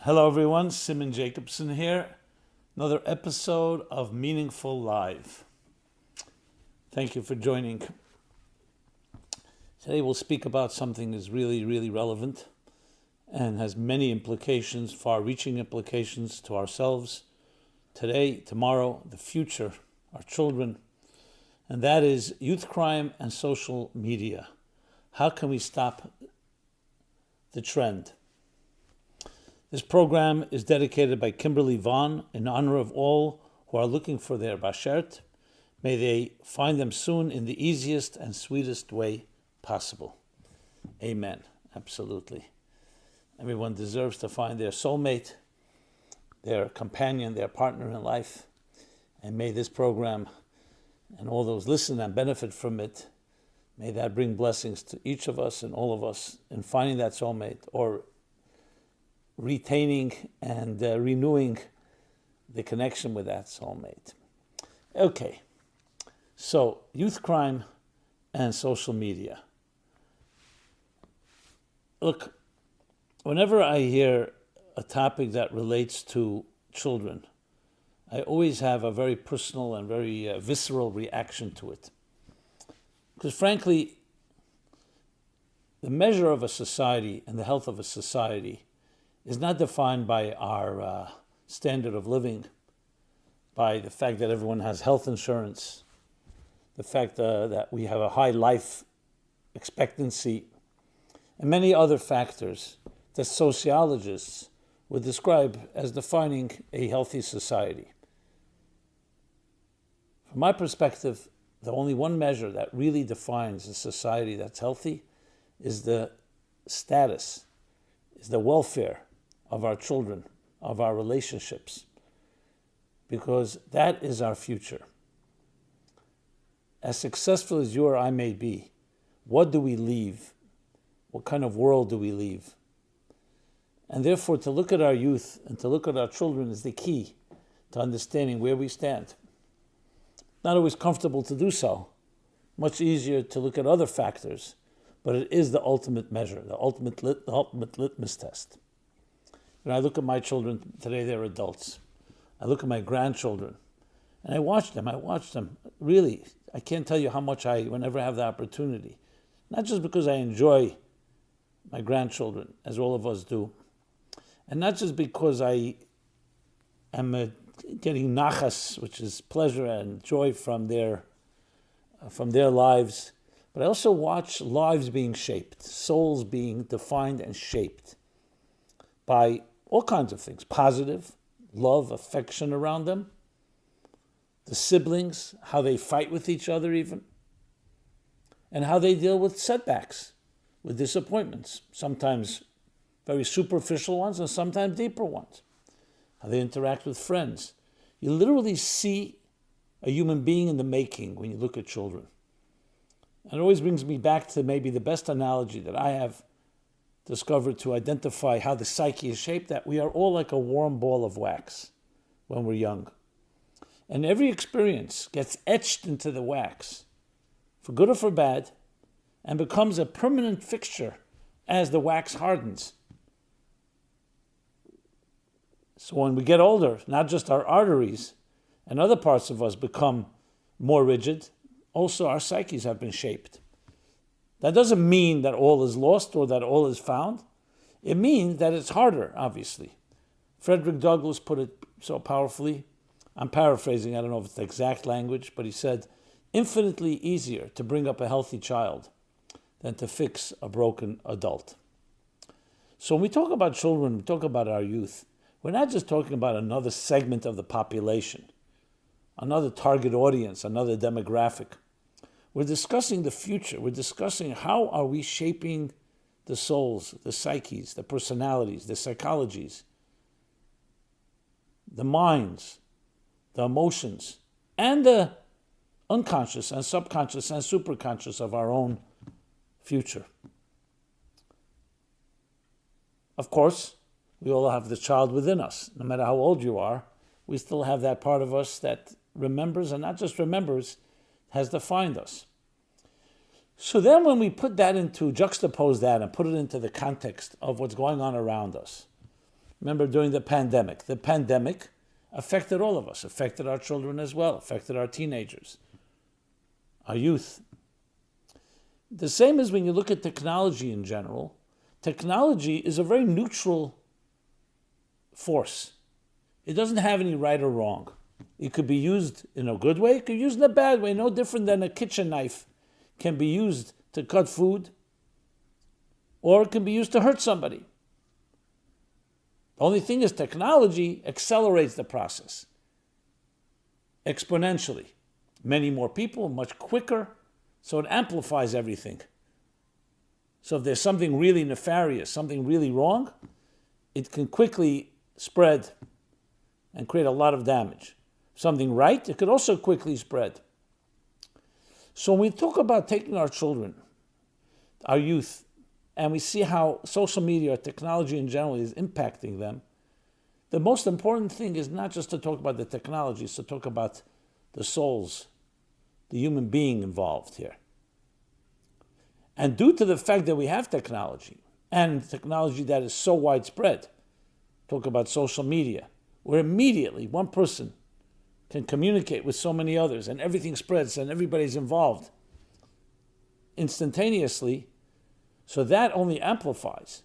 Hello everyone, Simon Jacobson here. Another episode of Meaningful Live. Thank you for joining. Today we'll speak about something that's really relevant and has many implications, far-reaching implications to ourselves, today, tomorrow, the future, our children, and that is youth crime and social media. How can we stop the trend? This program is dedicated by Kimberly Vaughn in honor of all who are looking for their bashert. May they find them soon in the easiest and sweetest way possible. Amen. Absolutely. Everyone deserves to find their soulmate, their companion, their partner in life. And may this program and all those listen and benefit from it, may that bring blessings to each of us and all of us in finding that soulmate or retaining and renewing the connection with that soulmate. Okay, so youth crime and social media. Look, whenever I hear a topic that relates to children, I always have a very personal and very visceral reaction to it. Because frankly, the measure of a society and the health of a society is not defined by our standard of living, by the fact that everyone has health insurance, the fact that we have a high life expectancy, and many other factors that sociologists would describe as defining a healthy society. From my perspective, the only one measure that really defines a society that's healthy is the status, is the welfare of our children, of our relationships, because that is our future. As successful as you or I may be, what do we leave? What kind of world do we leave? And therefore, to look at our youth and to look at our children is the key to understanding where we stand. Not always comfortable to do so. Much easier to look at other factors, but it is the ultimate measure, the ultimate litmus test. When I look at my children, today they're adults. I look at my grandchildren, and I watch them. Really, I can't tell you how much whenever I have the opportunity, not just because I enjoy my grandchildren, as all of us do, and not just because I am getting nachas, which is pleasure and joy from their lives, but I also watch lives being shaped, souls being defined and shaped by all kinds of things, positive, love, affection around them, the siblings, how they fight with each other even, and how they deal with setbacks, with disappointments, sometimes very superficial ones and sometimes deeper ones, how they interact with friends. You literally see a human being in the making when you look at children. And it always brings me back to maybe the best analogy that I have discovered to identify how the psyche is shaped, that we are all like a warm ball of wax when we're young. And every experience gets etched into the wax, for good or for bad, and becomes a permanent fixture as the wax hardens. So when we get older, not just our arteries and other parts of us become more rigid, also our psyches have been shaped. That doesn't mean that all is lost or that all is found. It means that it's harder, obviously. Frederick Douglass put it so powerfully. I'm paraphrasing, I don't know if it's the exact language, but he said, infinitely easier to bring up a healthy child than to fix a broken adult. So when we talk about children, we talk about our youth, we're not just talking about another segment of the population, another target audience, another demographic. We're discussing the future. We're discussing how are we shaping the souls, the psyches, the personalities, the psychologies, the minds, the emotions, and the unconscious and subconscious and superconscious of our own future. Of course, we all have the child within us. No matter how old you are, we still have that part of us that remembers, and not just remembers, has defined us. So then when we juxtapose that and put it into the context of what's going on around us, Remember during the pandemic affected all of us, affected our children as well, affected our teenagers, our youth. The same as when you look at technology in general. Technology is a very neutral force. It doesn't have any right or wrong. It could be used in a good way, it could be used in a bad way, no different than a kitchen knife can be used to cut food, or it can be used to hurt somebody. The only thing is technology accelerates the process exponentially. Many more people, much quicker, so it amplifies everything. So if there's something really nefarious, something really wrong, it can quickly spread and create a lot of damage. Something right, it could also quickly spread. So when we talk about taking our children, our youth, and we see how social media or technology in general is impacting them, the most important thing is not just to talk about the technology, it's to talk about the souls, the human being involved here. And due to the fact that we have technology, and technology that is so widespread, talk about social media, where immediately one person can communicate with so many others and everything spreads and everybody's involved instantaneously, so that only amplifies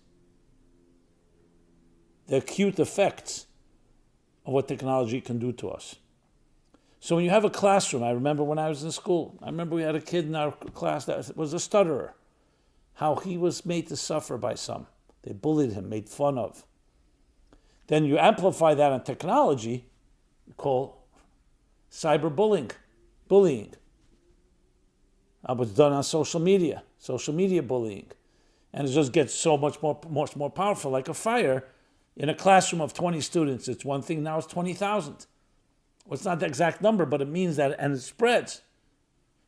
the acute effects of what technology can do to us. So when you have a classroom, I remember when I was in school, I remember we had a kid in our class that was a stutterer, how he was made to suffer by some. They bullied him, made fun of. Then you amplify that on technology, you call cyberbullying, bullying. What's done on social media bullying. And it just gets so much more powerful, like a fire. In a classroom of 20 students, it's one thing, now it's 20,000. Well, it's not the exact number, but it means that, and it spreads.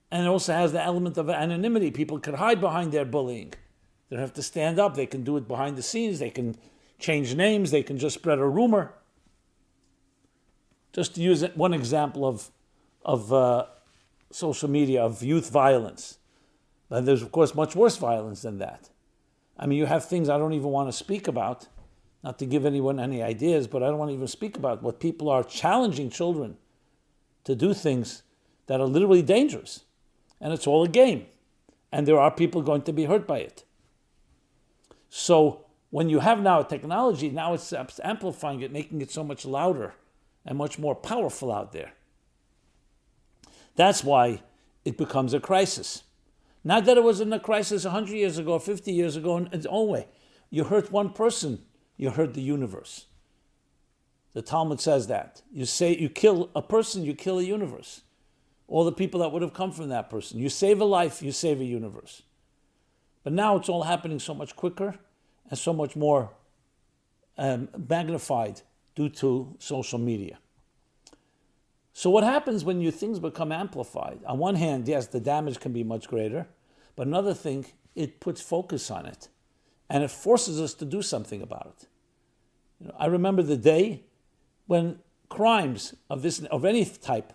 And it also has the element of anonymity. People can hide behind their bullying. They don't have to stand up. They can do it behind the scenes. They can change names. They can just spread a rumor. Just to use one example of social media, of youth violence. And there's, of course, much worse violence than that. I mean, you have things I don't even want to speak about, not to give anyone any ideas, but I don't want to even speak about what people are challenging children to do things that are literally dangerous. And it's all a game. And there are people going to be hurt by it. So when you have now a technology, now it's amplifying it, making it so much louder and much more powerful out there. That's why it becomes a crisis. Not that it wasn't a crisis 100 years ago, 50 years ago in its own way. You hurt one person, you hurt the universe. The Talmud says that. You kill a person, you kill a universe. All the people that would have come from that person. You save a life, you save a universe. But now it's all happening so much quicker and so much more magnified due to social media. So what happens when things become amplified? On one hand, yes, the damage can be much greater, but another thing, it puts focus on it, and it forces us to do something about it. I remember the day when crimes of any type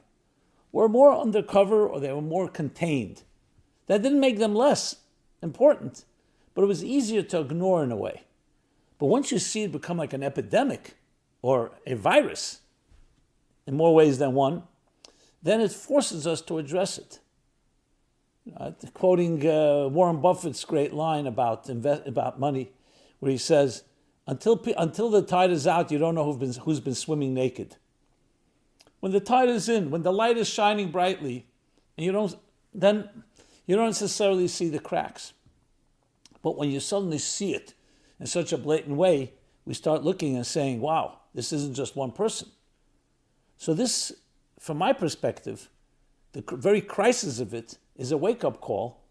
were more undercover or they were more contained. That didn't make them less important, but it was easier to ignore in a way. But once you see it become like an epidemic or a virus, in more ways than one, then it forces us to address it. Quoting Warren Buffett's great line about money, where he says, until the tide is out, you don't know who's been swimming naked. When the tide is in, when the light is shining brightly, and you don't necessarily see the cracks. But when you suddenly see it in such a blatant way, we start looking and saying, wow, this isn't just one person. So this, from my perspective, the very crisis of it is a wake-up call.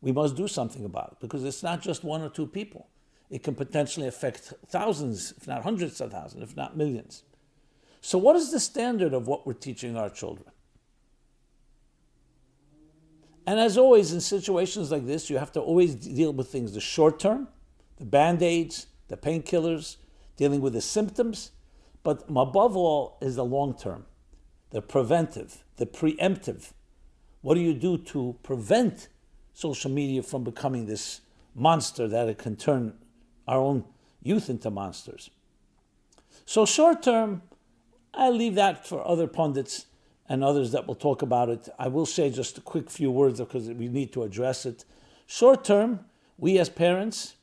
We must do something about it, because it's not just one or two people. It can potentially affect thousands, if not hundreds of thousands, if not millions. So what is the standard of what we're teaching our children? And as always, in situations like this, you have to always deal with things, the short term, the Band-Aids, the painkillers, dealing with the symptoms, but above all is the long term, the preventive, the preemptive. What do you do to prevent social media from becoming this monster that it can turn our own youth into monsters? So short term, I leave that for other pundits and others that will talk about it. I will say just a quick few words because we need to address it. Short term, we as parents,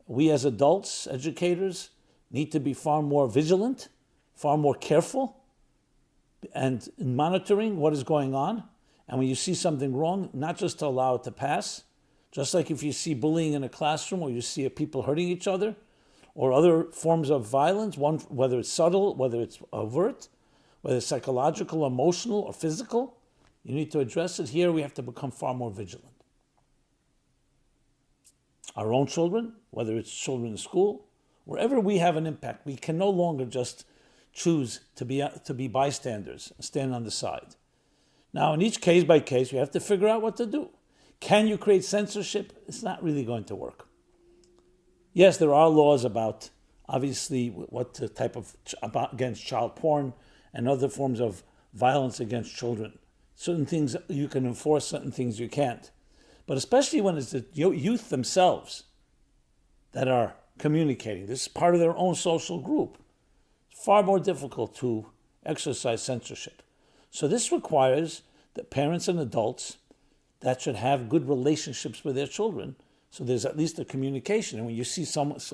we as adults, educators, need to be far more vigilant, far more careful, and monitoring what is going on. And when you see something wrong, not just to allow it to pass, just like if you see bullying in a classroom or you see people hurting each other or other forms of violence, whether it's subtle, whether it's overt, whether it's psychological, emotional, or physical, you need to address it. Here we have to become far more vigilant. Our own children, whether it's children in school, wherever we have an impact, we can no longer just choose to be bystanders and stand on the side. Now, in each case by case, we have to figure out what to do. Can you create censorship? It's not really going to work. Yes, there are laws about, obviously, what the type of, against child porn and other forms of violence against children. Certain things you can enforce, certain things you can't. But especially when it's the youth themselves that are communicating, this is part of their own social group. It's far more difficult to exercise censorship. So this requires that parents and adults that should have good relationships with their children. So there's at least a communication. And when you see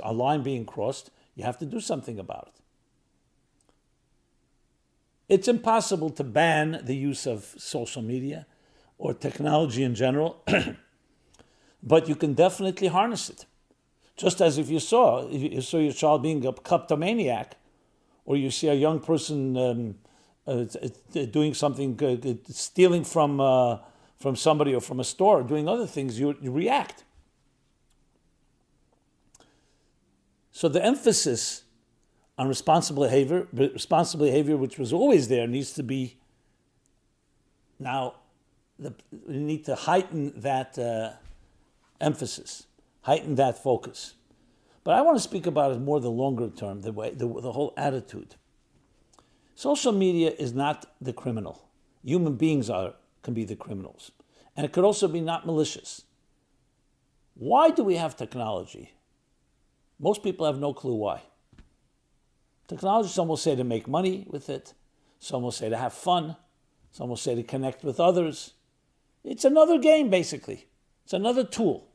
a line being crossed, you have to do something about it. It's impossible to ban the use of social media or technology in general, but you can definitely harness it. Just as if you saw your child being a kleptomaniac, or you see a young person doing something, stealing from somebody or from a store, doing other things, you react. So the emphasis on responsible behavior, which was always there, needs to be now. We need to heighten that emphasis, heighten that focus. But I want to speak about it more the longer term, the whole attitude. Social media is not the criminal. Human beings can be the criminals. And it could also be not malicious. Why do we have technology? Most people have no clue why. Technology, some will say to make money with it. Some will say to have fun. Some will say to connect with others. It's another game, basically. It's another tool.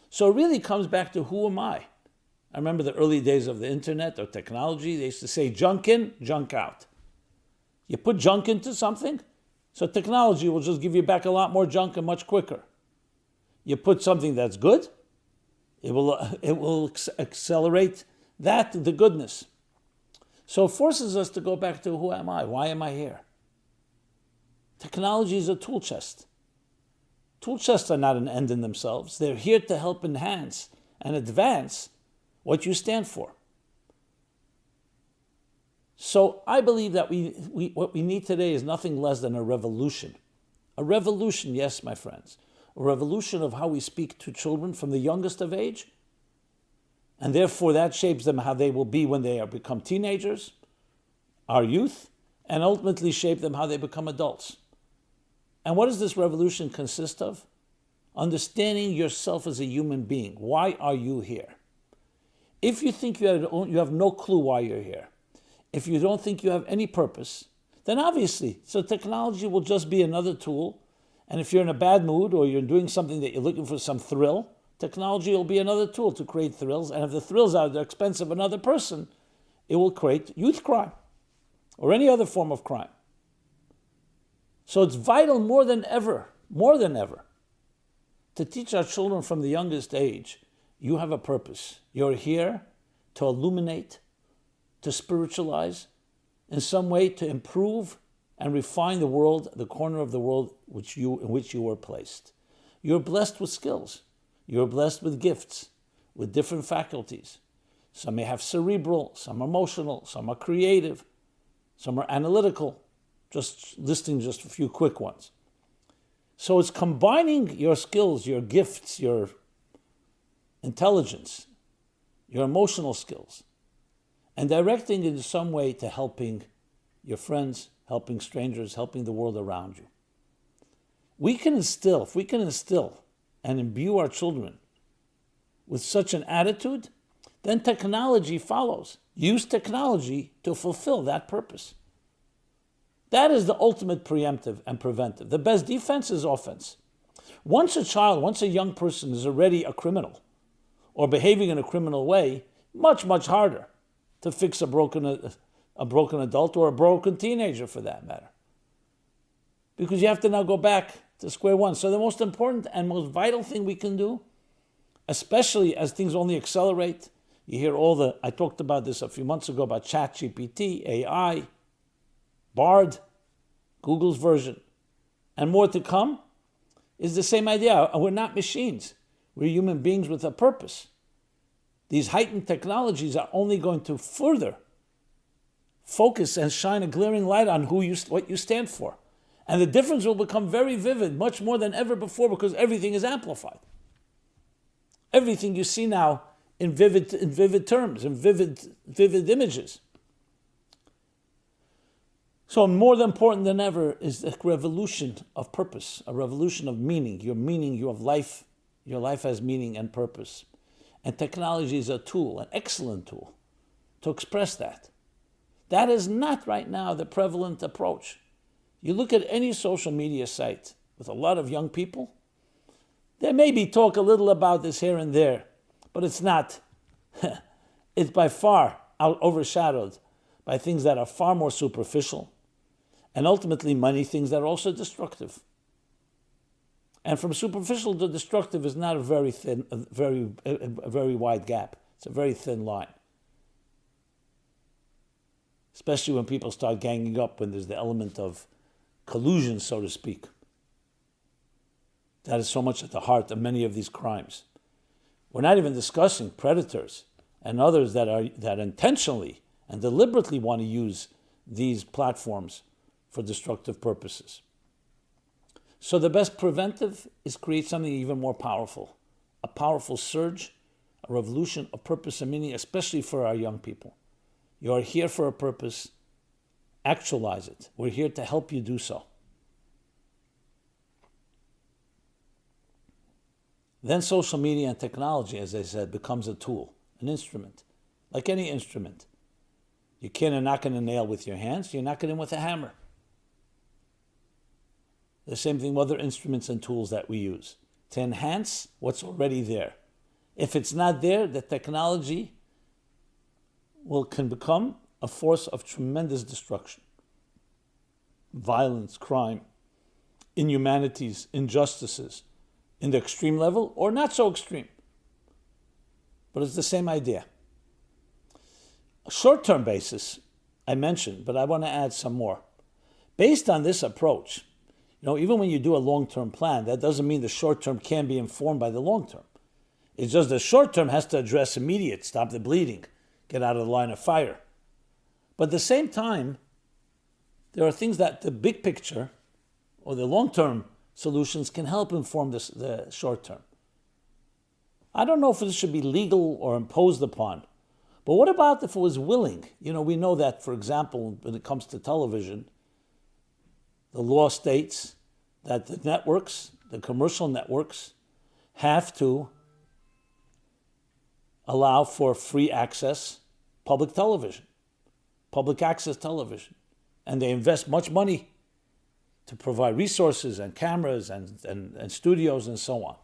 So it really comes back to who am I? I remember the early days of the internet or technology. They used to say junk in, junk out. You put junk into something, so technology will just give you back a lot more junk and much quicker. You put something that's good, it will accelerate the goodness. So it forces us to go back to who am I? Why am I here? Technology is a tool chest. Tool chests are not an end in themselves. They're here to help enhance and advance what you stand for. So I believe that what we need today is nothing less than a revolution. A revolution, yes, my friends. A revolution of how we speak to children from the youngest of age. And therefore that shapes them how they will be when they become teenagers, our youth, and ultimately shape them how they become adults. And what does this revolution consist of? Understanding yourself as a human being. Why are you here? If you think you have no clue why you're here, if you don't think you have any purpose, then obviously, so technology will just be another tool. And if you're in a bad mood or you're doing something that you're looking for some thrill, technology will be another tool to create thrills. And if the thrills are at the expense of another person, it will create youth crime or any other form of crime. So it's vital more than ever, to teach our children from the youngest age, you have a purpose. You're here to illuminate, to spiritualize, in some way to improve and refine the world, the corner of the world in which you were placed. You're blessed with skills. You're blessed with gifts, with different faculties. Some may have cerebral, some are emotional, some are creative, some are analytical. Just listing just a few quick ones. So it's combining your skills, your gifts, your intelligence, your emotional skills, and directing it in some way to helping your friends, helping strangers, helping the world around you. If we can instill and imbue our children with such an attitude, then technology follows. Use technology to fulfill that purpose. That is the ultimate preemptive and preventive. The best defense is offense. Once a young person is already a criminal or behaving in a criminal way, much, much harder to fix a broken adult or a broken teenager for that matter. Because you have to now go back to square one. So the most important and most vital thing we can do, especially as things only accelerate, you hear I talked about this a few months ago about ChatGPT, AI, Bard, Google's version, and more to come, is the same idea. We're not machines. We're human beings with a purpose. These heightened technologies are only going to further focus and shine a glaring light on what you stand for. And the difference will become very vivid, much more than ever before, because everything is amplified. Everything you see now in vivid terms, in vivid images. So more important than ever is the revolution of purpose, a revolution of meaning. Your life has meaning and purpose. And technology is a tool, an excellent tool, to express that. That is not right now the prevalent approach. You look at any social media site with a lot of young people, there may be talk a little about this here and there, but it's not. It's by far overshadowed by things that are far more superficial, and ultimately many things that are also destructive. And from superficial to destructive is not a very wide gap. It's a very thin line. Especially when people start ganging up, when there's the element of collusion, so to speak. That is so much at the heart of many of these crimes. We're not even discussing predators and others that intentionally and deliberately want to use these platforms for destructive purposes. So the best preventive is create something even more powerful, a powerful surge, a revolution of purpose and meaning, especially for our young people. You are here for a purpose. Actualize it. We're here to help you do so. Then social media and technology, as I said, becomes a tool, an instrument, like any instrument. You can't knock in a nail with your hands, you knock it in with a hammer. The same thing with other instruments and tools that we use to enhance what's already there. If it's not there, the technology can become a force of tremendous destruction. Violence, crime, inhumanities, injustices, in the extreme level or not so extreme. But it's the same idea. A short-term basis, I mentioned, but I want to add some more. Based on this approach, even when you do a long-term plan, that doesn't mean the short-term can be informed by the long-term. It's just the short-term has to address immediate, stop the bleeding, get out of the line of fire. But at the same time, there are things that the big picture or the long-term solutions can help inform the short-term. I don't know if this should be legal or imposed upon, but what about if it was willing? We know that, for example, when it comes to television, the law states that the networks, the commercial networks, have to allow for free access public television, public access television. And they invest much money to provide resources and cameras and studios and so on.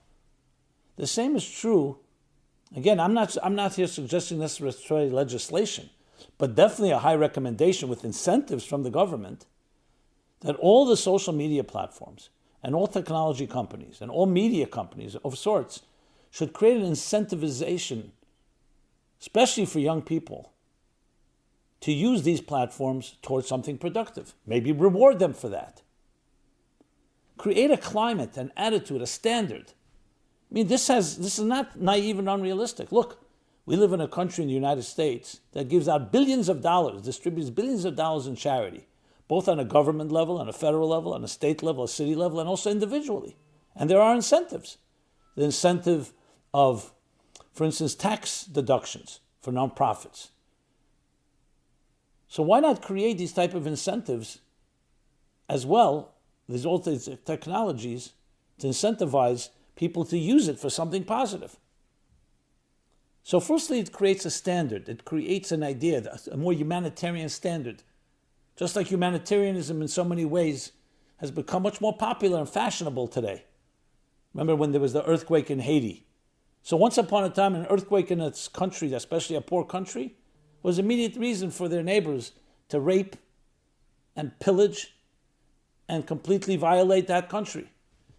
The same is true. Again, I'm not here suggesting necessarily legislation, but definitely a high recommendation with incentives from the government that all the social media platforms and all technology companies and all media companies of sorts should create an incentivization, especially for young people, to use these platforms towards something productive. Maybe reward them for that. Create a climate, an attitude, a standard. This is not naive and unrealistic. Look, we live in a country in the United States that gives out billions of dollars, distributes billions of dollars in charity, both on a government level, on a federal level, on a state level, a city level, and also individually. And there are incentives. The incentive of, for instance, tax deductions for nonprofits. So why not create these type of incentives as well, these alternative technologies, to incentivize people to use it for something positive? So firstly, it creates a standard. It creates an idea, a more humanitarian standard. Just like humanitarianism in so many ways has become much more popular and fashionable today. Remember when there was the earthquake in Haiti? So once upon a time, an earthquake in a country, especially a poor country, was immediate reason for their neighbors to rape and pillage and completely violate that country.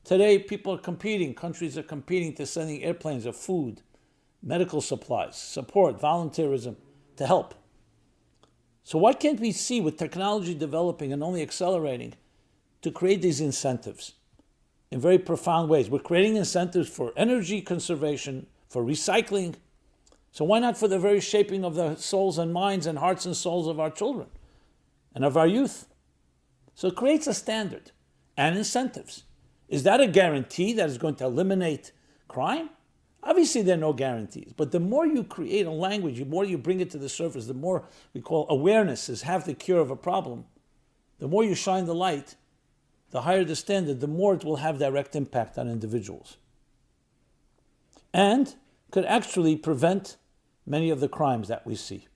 Today, people are competing, countries are competing to sending airplanes of food, medical supplies, support, volunteerism to help. So why can't we see, with technology developing and only accelerating, to create these incentives in very profound ways? We're creating incentives for energy conservation, for recycling. So why not for the very shaping of the souls and minds and hearts and souls of our children and of our youth? So it creates a standard and incentives. Is that a guarantee that is going to eliminate crime? Obviously, there are no guarantees. But the more you create a language, the more you bring it to the surface, the more we call awareness is half the cure of a problem. The more you shine the light, the higher the standard, the more it will have direct impact on individuals. And could actually prevent many of the crimes that we see.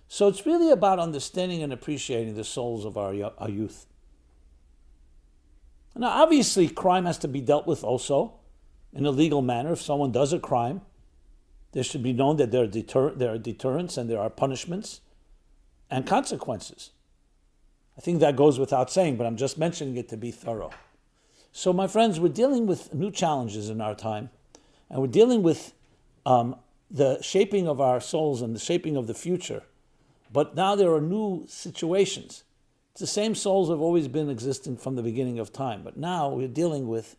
So it's really about understanding and appreciating the souls of our youth. Now, obviously, crime has to be dealt with also in a legal manner. If someone does a crime, there should be known that there are deterrents and there are punishments and consequences. I think that goes without saying, but I'm just mentioning it to be thorough. So, my friends, we're dealing with new challenges in our time, and we're dealing with the shaping of our souls and the shaping of the future. But now there are new situations. It's the same souls have always been existing from the beginning of time, but now we're dealing with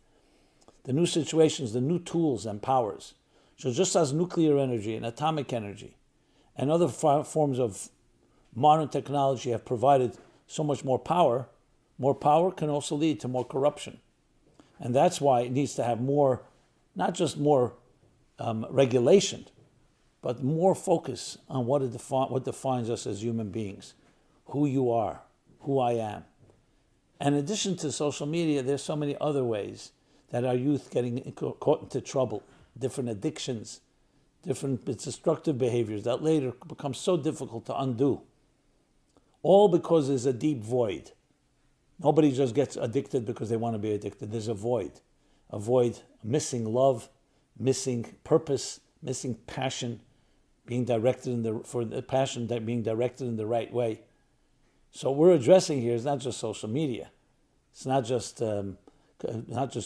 the new situations, the new tools and powers. So just as nuclear energy and atomic energy and other forms of modern technology have provided so much more power can also lead to more corruption. And that's why it needs to have more, not just more regulation, but more focus on what defines us as human beings, who you are, who I am. And in addition to social media, there's so many other ways that our youth getting caught into trouble, different addictions, different destructive behaviors that later become so difficult to undo. All because there's a deep void. Nobody just gets addicted because they want to be addicted. There's a void, missing love, missing purpose, missing passion, being directed in the right way. So what we're addressing here is not just social media. It's not just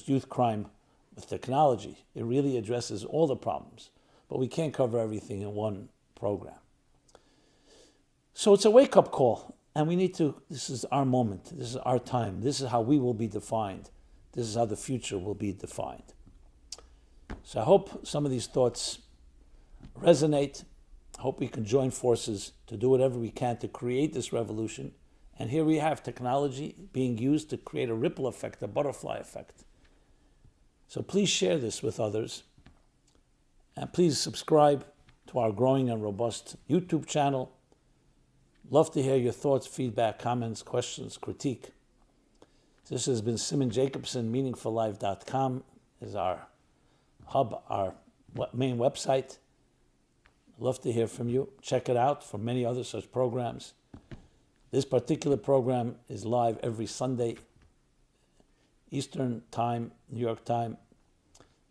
youth crime with technology. It really addresses all the problems. But we can't cover everything in one program. So it's a wake-up call. And we need to, this is our moment. This is our time. This is how we will be defined. This is how the future will be defined. So I hope some of these thoughts resonate. I hope we can join forces to do whatever we can to create this revolution. And here we have technology being used to create a ripple effect, a butterfly effect. So please share this with others. And please subscribe to our growing and robust YouTube channel. Love to hear your thoughts, feedback, comments, questions, critique. This has been Simon Jacobson. MeaningfulLife.com is our hub, our main website. Love to hear from you. Check it out for many other such programs. This particular program is live every Sunday, Eastern Time, New York time,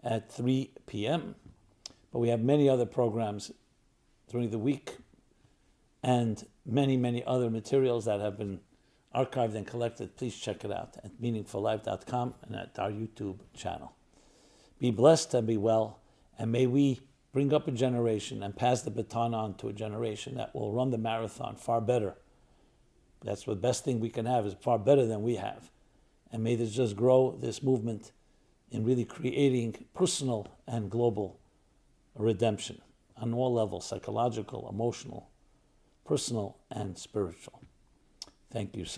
at 3 p.m. But we have many other programs during the week and many, many other materials that have been archived and collected. Please check it out at meaningfullife.com and at our YouTube channel. Be blessed and be well, and may we bring up a generation and pass the baton on to a generation that will run the marathon far better. That's the best thing we can have, is far better than we have. And may this just grow, this movement, in really creating personal and global redemption on all levels, psychological, emotional, personal, and spiritual. Thank you so much.